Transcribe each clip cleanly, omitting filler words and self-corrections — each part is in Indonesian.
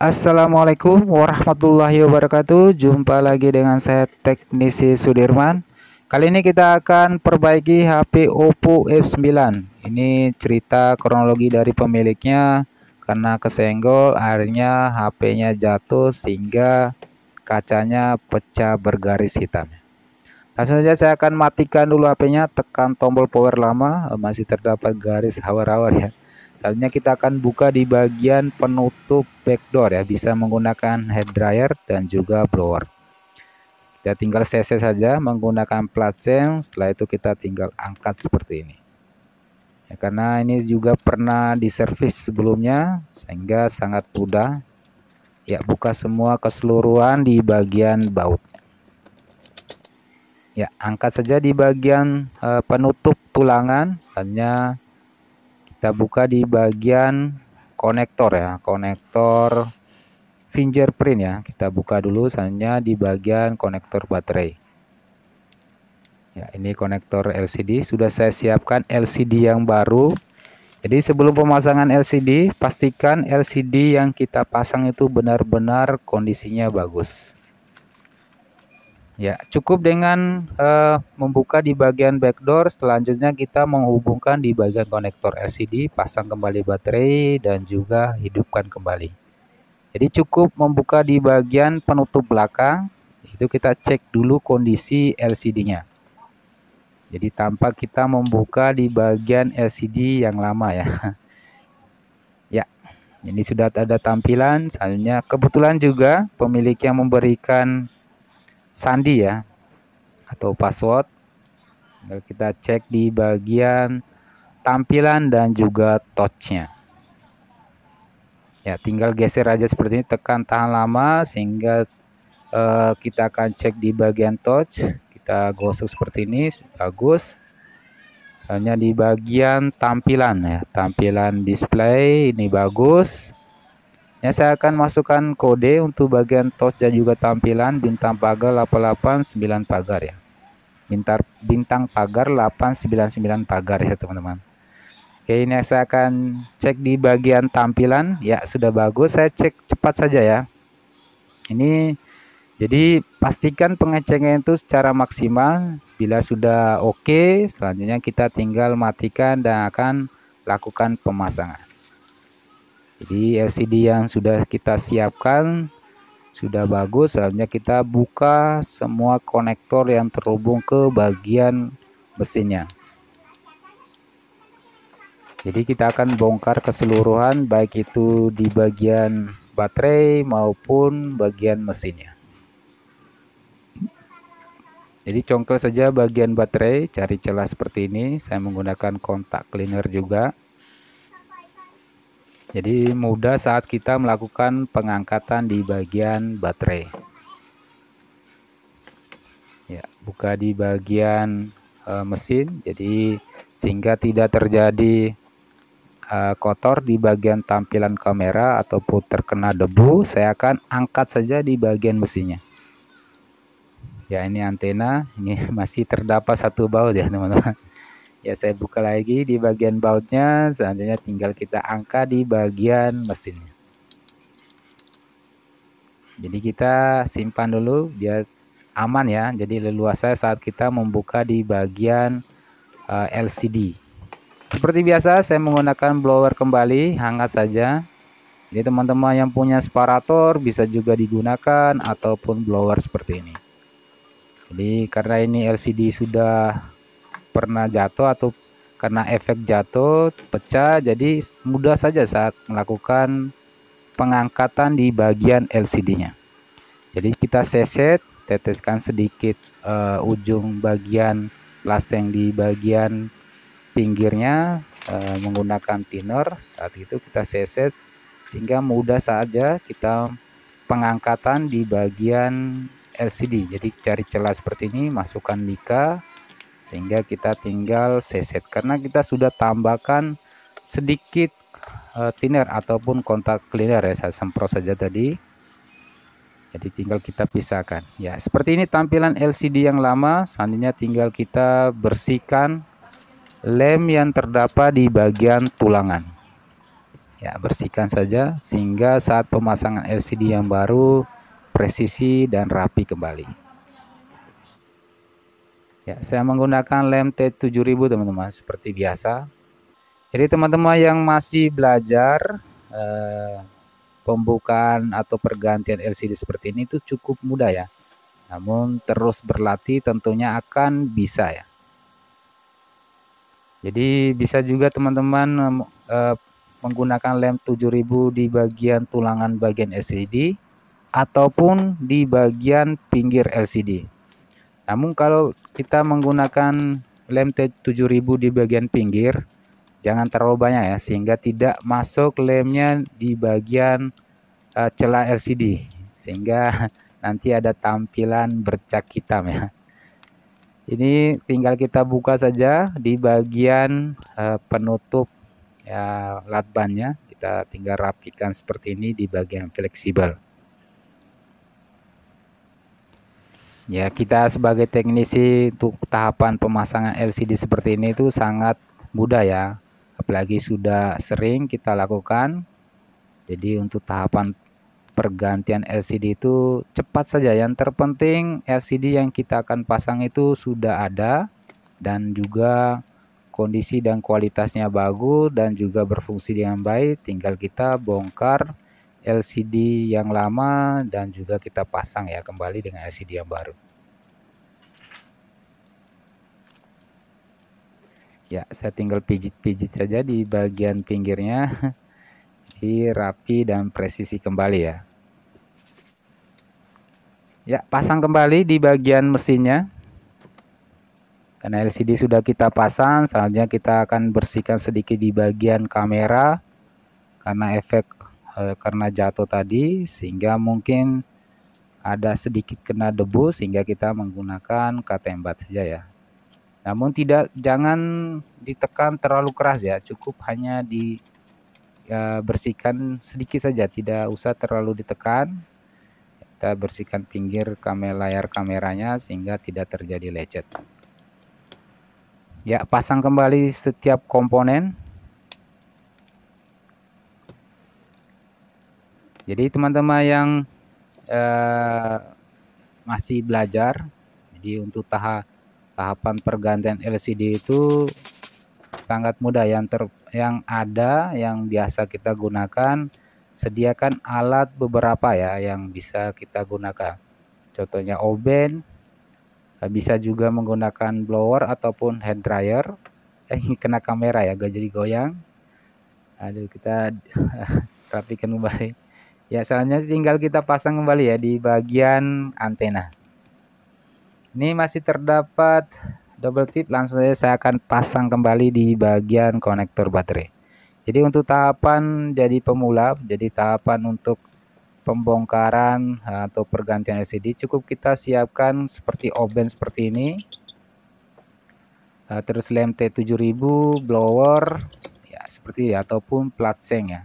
Assalamualaikum warahmatullahi wabarakatuh. Jumpa lagi dengan saya Teknisi Sudirman. Kali ini kita akan perbaiki HP Oppo F9. Ini cerita kronologi dari pemiliknya. Karena kesenggol akhirnya HP-nya jatuh sehingga kacanya pecah bergaris hitam. Langsung saja saya akan matikan dulu HP-nya, tekan tombol power lama, masih terdapat garis hawar-hawar ya. Selanjutnya kita akan buka di bagian penutup backdoor ya, bisa menggunakan head dryer dan juga blower. Kita tinggal CC saja menggunakan plat change, setelah itu kita tinggal angkat seperti ini. Ya, karena ini juga pernah diservis sebelumnya sehingga sangat mudah. Ya, buka semua keseluruhan di bagian baut. Ya, angkat saja di bagian penutup tulangan, hanya kita buka di bagian konektor ya, konektor fingerprint ya. Kita buka dulu hanya di bagian konektor baterai. Ya, ini konektor LCD sudah saya siapkan LCD yang baru. Jadi sebelum pemasangan LCD, pastikan LCD yang kita pasang itu benar-benar kondisinya bagus. Ya, cukup dengan membuka di bagian backdoor, selanjutnya kita menghubungkan di bagian konektor LCD, pasang kembali baterai dan juga hidupkan kembali. Jadi cukup membuka di bagian penutup belakang, itu kita cek dulu kondisi LCD-nya. Jadi tanpa kita membuka di bagian LCD yang lama ya. Ya, ini sudah ada tampilan, selanjutnya kebetulan juga pemiliknya memberikan sandi ya atau password. Kita cek di bagian tampilan dan juga touch-nya. Ya, tinggal geser aja seperti ini, tekan tahan lama sehingga kita akan cek di bagian touch. Kita gosok seperti ini, bagus. Hanya di bagian tampilan ya, tampilan display ini bagus. Ya, saya akan masukkan kode untuk bagian touch dan juga tampilan bintang pagar 889 pagar ya. Bintang pagar 899 pagar ya teman-teman. Oke, ini saya akan cek di bagian tampilan. Ya, sudah bagus. Saya cek cepat saja ya. Ini jadi pastikan pengecekan itu secara maksimal. Bila sudah oke, selanjutnya kita tinggal matikan dan akan lakukan pemasangan. Jadi LCD yang sudah kita siapkan sudah bagus. Selanjutnya kita buka semua konektor yang terhubung ke bagian mesinnya. Jadi kita akan bongkar keseluruhan, baik itu di bagian baterai maupun bagian mesinnya. Jadi congkel saja bagian baterai, cari celah seperti ini. Saya menggunakan kontak cleaner juga. Jadi mudah saat kita melakukan pengangkatan di bagian baterai. Ya, buka di bagian mesin, jadi sehingga tidak terjadi kotor di bagian tampilan kamera ataupun terkena debu. Saya akan angkat saja di bagian mesinnya. Ya, ini antena, ini masih terdapat satu baut ya teman-teman. Ya, saya buka lagi di bagian bautnya, selanjutnya tinggal kita angkat di bagian mesinnya. Jadi kita simpan dulu biar aman ya, jadi leluasa saat kita membuka di bagian LCD. Seperti biasa saya menggunakan blower kembali, hangat saja. Jadi teman-teman yang punya separator bisa juga digunakan ataupun blower seperti ini. Jadi karena ini LCD sudah pernah jatuh atau karena efek jatuh pecah, jadi mudah saja saat melakukan pengangkatan di bagian LCD-nya. Jadi kita seset, teteskan sedikit ujung bagian laseng di bagian pinggirnya menggunakan thinner. Saat itu kita seset sehingga mudah saja kita pengangkatan di bagian LCD. Jadi cari celah seperti ini, masukkan mica sehingga kita tinggal seset, karena kita sudah tambahkan sedikit thinner ataupun kontak cleaner ya, saya semprot saja tadi. Jadi tinggal kita pisahkan ya, seperti ini tampilan LCD yang lama. Selanjutnya tinggal kita bersihkan lem yang terdapat di bagian tulangan Ya, bersihkan saja sehingga saat pemasangan LCD yang baru presisi dan rapi kembali. Ya, saya menggunakan lem T7000 teman-teman seperti biasa. Jadi teman-teman yang masih belajar pembukaan atau pergantian LCD seperti ini itu cukup mudah ya. Namun terus berlatih tentunya akan bisa ya. Jadi bisa juga teman-teman menggunakan lem 7000 di bagian tulangan bagian LCD ataupun di bagian pinggir LCD. Namun kalau kita menggunakan lem T7000 di bagian pinggir, jangan terlalu banyak ya, sehingga tidak masuk lemnya di bagian celah LCD, sehingga nanti ada tampilan bercak hitam ya. Ini tinggal kita buka saja di bagian penutup ya lakbannya, kita tinggal rapikan seperti ini di bagian fleksibel. Ya, kita sebagai teknisi untuk tahapan pemasangan LCD seperti ini itu sangat mudah ya. Apalagi sudah sering kita lakukan. Jadi untuk tahapan pergantian LCD itu cepat saja. Yang terpenting LCD yang kita akan pasang itu sudah ada dan juga kondisi dan kualitasnya bagus dan juga berfungsi dengan baik. Tinggal kita bongkar LCD yang lama dan juga kita pasang ya kembali dengan LCD yang baru. Ya, saya tinggal pijit-pijit saja di bagian pinggirnya. Jadi rapi dan presisi kembali ya. Ya, pasang kembali di bagian mesinnya. Karena LCD sudah kita pasang, selanjutnya kita akan bersihkan sedikit di bagian kamera karena efek karena jatuh tadi, sehingga mungkin ada sedikit kena debu, sehingga kita menggunakan cotton bud saja ya. Namun jangan ditekan terlalu keras ya, cukup hanya bersihkan sedikit saja, tidak usah terlalu ditekan. Kita bersihkan pinggir layar kameranya sehingga tidak terjadi lecet. Ya, pasang kembali setiap komponen. Jadi teman-teman yang masih belajar, jadi untuk tahapan pergantian LCD itu sangat mudah. Yang ada yang biasa kita gunakan, sediakan alat beberapa ya yang bisa kita gunakan. Contohnya oven, bisa juga menggunakan blower ataupun hair dryer. Kena kamera ya, gak jadi goyang. Aduh, kita rapikan kembali. Ya, selanjutnya tinggal kita pasang kembali ya di bagian antena. Ini masih terdapat double tip, langsung saja saya akan pasang kembali di bagian konektor baterai. Jadi untuk tahapan jadi pemula, jadi tahapan untuk pembongkaran atau pergantian LCD, cukup kita siapkan seperti oven seperti ini. Terus lem T7000, blower ya seperti ini, ataupun plat seng ya.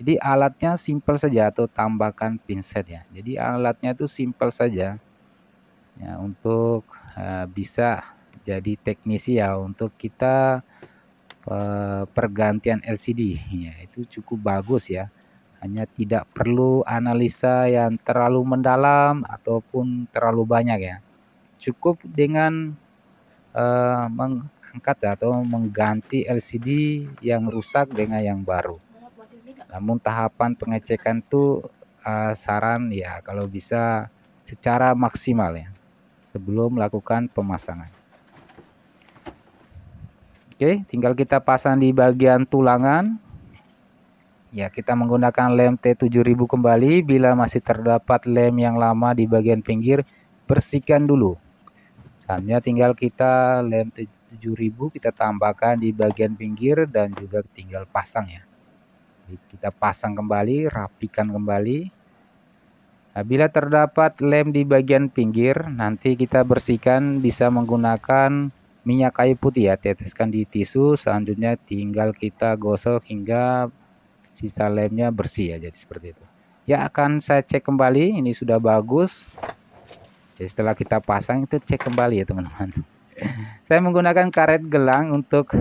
Jadi alatnya simpel saja, atau tambahkan pinset ya. Jadi alatnya itu simpel saja ya, untuk bisa jadi teknisi ya, untuk kita pergantian LCD ya, itu cukup bagus ya. Hanya tidak perlu analisa yang terlalu mendalam ataupun terlalu banyak ya. Cukup dengan mengangkat atau mengganti LCD yang rusak dengan yang baru. Namun tahapan pengecekan itu saran ya kalau bisa secara maksimal ya sebelum melakukan pemasangan. Oke, tinggal kita pasang di bagian tulangan. Ya, kita menggunakan lem T7000 kembali. Bila masih terdapat lem yang lama di bagian pinggir, bersihkan dulu. Selanjutnya tinggal kita lem T7000 kita tambahkan di bagian pinggir dan juga tinggal pasang ya. Jadi kita pasang kembali, rapikan kembali. Nah, bila terdapat lem di bagian pinggir, nanti kita bersihkan bisa menggunakan minyak kayu putih ya, teteskan di tisu. Selanjutnya tinggal kita gosok hingga sisa lemnya bersih ya, jadi seperti itu. Ya, akan saya cek kembali, ini sudah bagus. Jadi setelah kita pasang itu cek kembali ya teman-teman. Saya menggunakan karet gelang untuk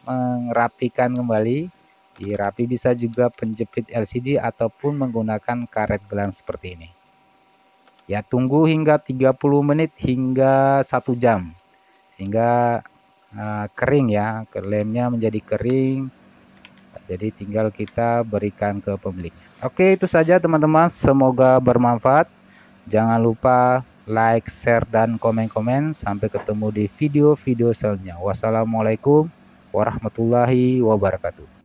merapikan kembali. Dirapi bisa juga penjepit LCD ataupun menggunakan karet gelang seperti ini. Ya, tunggu hingga 30 menit hingga 1 jam. Sehingga kering ya, lemnya menjadi kering. Jadi tinggal kita berikan ke pemiliknya. Oke, itu saja teman-teman. Semoga bermanfaat. Jangan lupa like, share, dan komen-komen. Sampai ketemu di video-video selanjutnya. Wassalamualaikum warahmatullahi wabarakatuh.